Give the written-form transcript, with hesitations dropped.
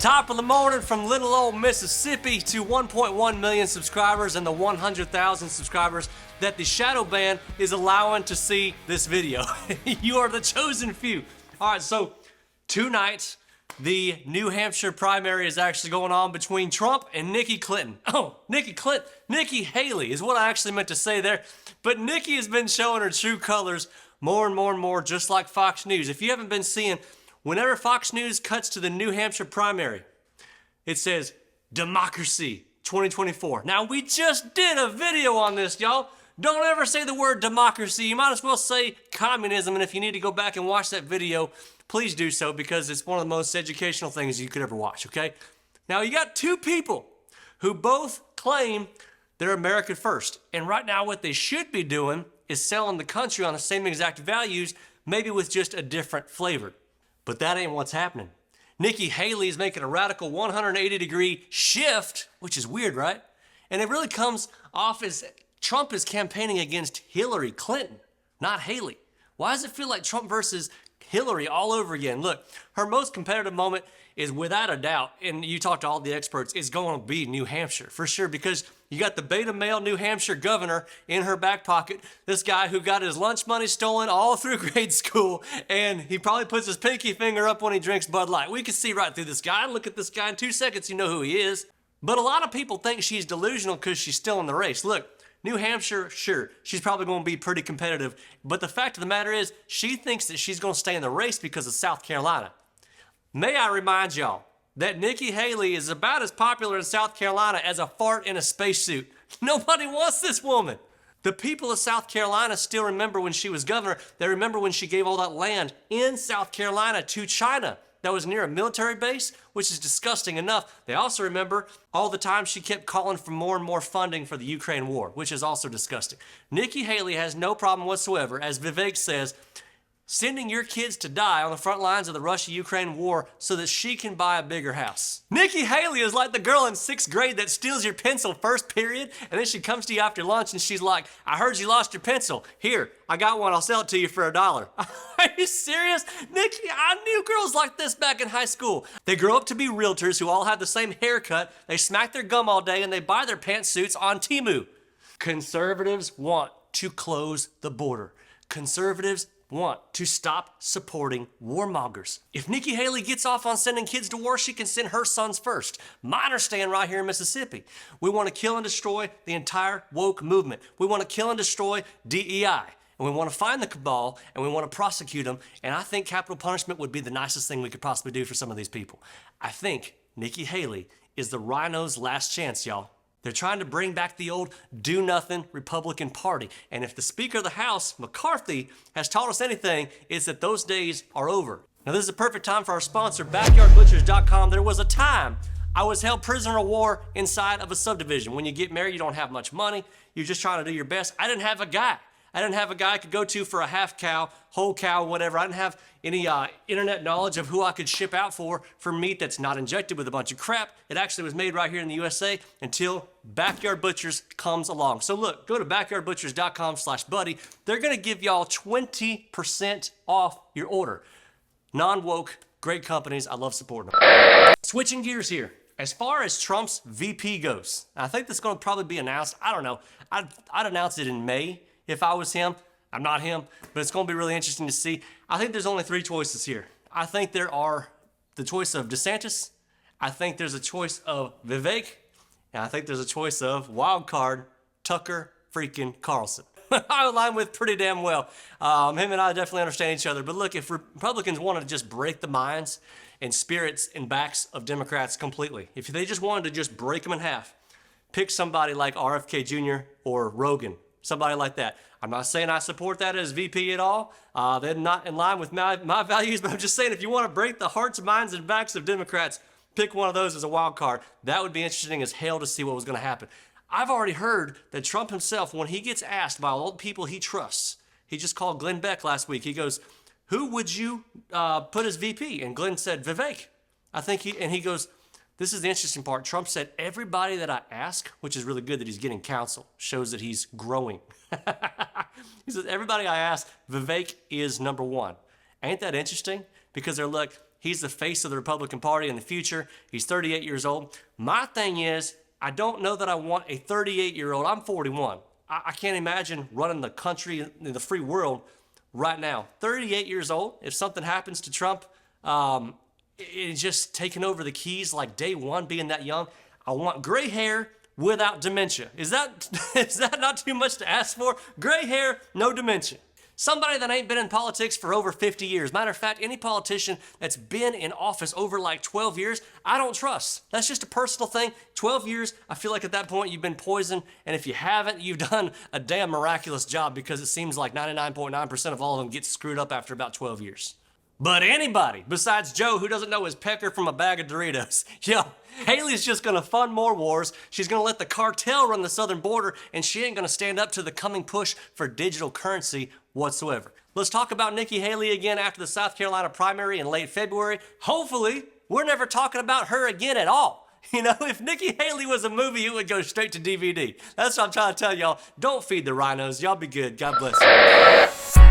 Top of the morning from little old Mississippi to 1.1 million subscribers and the 100,000 subscribers that the shadow ban is allowing to see this video. You are the chosen few. All right, so tonight, the New Hampshire primary is actually going on between Trump and Nikki Clinton. Oh, Nikki Haley is what I actually meant to say there. But Nikki has been showing her true colors more and more, just like Fox News. If you haven't been seeing, whenever Fox News cuts to the New Hampshire primary, it says, Democracy 2024. Now, we just did a video on this, y'all. Don't ever say the word democracy. You might as well say communism, and if you need to go back and watch that video, please do so, because it's one of the most educational things you could ever watch, okay? Now, you got two people who both claim they're America first, and right now what they should be doing is selling the country on the same exact values, maybe with just a different flavor. But that ain't what's happening. Nikki Haley is making a radical 180-degree shift, which is weird, right? And it really comes off as Trump is campaigning against Hillary Clinton, not Haley. Why does it feel like Trump versus Hillary all over again? Look, her most competitive moment is without a doubt, and you talk to all the experts, is going to be New Hampshire for sure, because you got the beta male New Hampshire governor in her back pocket, this guy who got his lunch money stolen all through grade school, and he probably puts his pinky finger up when he drinks Bud Light. We can see right through this guy. Look at this guy in 2 seconds, you know who he is. But a lot of people think she's delusional because she's still in the race. Look, New Hampshire, sure, she's probably going to be pretty competitive, but the fact of the matter is, she thinks that she's going to stay in the race because of South Carolina. May I remind y'all that Nikki Haley is about as popular in South Carolina as a fart in a spacesuit. Nobody wants this woman. The people of South Carolina still remember when she was governor. They remember when she gave all that land in South Carolina to China that was near a military base, which is disgusting enough. They also remember all the time she kept calling for more and more funding for the Ukraine war, which is also disgusting. Nikki Haley has no problem whatsoever, as Vivek says, sending your kids to die on the front lines of the Russia-Ukraine war so that she can buy a bigger house. Nikki Haley is like the girl in 6th grade that steals your pencil first period, and then she comes to you after lunch and she's like, I heard you lost your pencil. Here, I got one. I'll sell it to you for $1. Are you serious? Nikki, I knew girls like this back in high school. They grow up to be realtors who all have the same haircut, they smack their gum all day, and they buy their pantsuits on Temu. Conservatives want to close the border. Conservatives want to stop supporting warmongers. If Nikki Haley gets off on sending kids to war, she can send her sons first. Mine are staying right here in Mississippi. We want to kill and destroy the entire woke movement. We want to kill and destroy DEI. And we want to find the cabal, and we want to prosecute them. And I think capital punishment would be the nicest thing we could possibly do for some of these people. I think Nikki Haley is the rhino's last chance, y'all. They're trying to bring back the old do-nothing Republican Party. And if the Speaker of the House, McCarthy, has taught us anything, it's that those days are over. Now, this is a perfect time for our sponsor, BackyardButchers.com. There was a time I was held prisoner of war inside of a subdivision. When you get married, you don't have much money. You're just trying to do your best. I didn't have a guy. I didn't have a guy I could go to for a half cow, whole cow, whatever. I didn't have any internet knowledge of who I could ship out for meat that's not injected with a bunch of crap. It actually was made right here in the USA until Backyard Butchers comes along. So look, go to backyardbutchers.com/buddy. They're gonna give y'all 20% off your order. Non-woke, great companies. I love supporting them. Switching gears here. As far as Trump's VP goes, I think that's gonna probably be announced. I don't know. I'd announce it in May. If I was him. I'm not him, but it's going to be really interesting to see. I think there's only 3 choices here. I think there are the choice of DeSantis, I think there's a choice of Vivek, and I think there's a choice of wild card Tucker freaking Carlson. I align with pretty damn well. Him and I definitely understand each other. But look, if Republicans wanted to just break the minds and spirits and backs of Democrats completely, if they just wanted to just break them in half, pick somebody like RFK Jr. or Rogan. Somebody like that. I'm not saying I support that as VP at all. They're not in line with my values, but I'm just saying if you want to break the hearts, minds, and backs of Democrats, pick one of those as a wild card. That would be interesting as hell to see what was going to happen. I've already heard that Trump himself, when he gets asked by all the people he trusts, he just called Glenn Beck last week. He goes, who would you put as VP? And Glenn said, Vivek. He goes, this is the interesting part. Trump said, everybody that I ask, which is really good that he's getting counsel, shows that he's growing. He says, everybody I ask, Vivek is number 1. Ain't that interesting? Because they're like, He's the face of the Republican Party in the future. He's 38 years old. My thing is, I don't know that I want a 38-year-old. I'm 41. I can't imagine running the country in the free world right now. 38 years old. If something happens to Trump, it's just taking over the keys like day one, being that young. I want gray hair without dementia. Is that not too much to ask for? Gray hair, no dementia. Somebody that ain't been in politics for over 50 years. Matter of fact, any politician that's been in office over like 12 years, I don't trust. That's just a personal thing. 12 years, I feel like at that point you've been poisoned, and if you haven't, you've done a damn miraculous job, because it seems like 99.9% of all of them get screwed up after about 12 years. But anybody besides Joe who doesn't know his pecker from a bag of Doritos, yo, Haley's just gonna fund more wars. She's gonna let the cartel run the southern border, and she ain't gonna stand up to the coming push for digital currency whatsoever. Let's talk about Nikki Haley again after the South Carolina primary in late February. Hopefully, we're never talking about her again at all. You know, if Nikki Haley was a movie, it would go straight to DVD. That's what I'm trying to tell y'all. Don't feed the rhinos. Y'all be good. God bless you.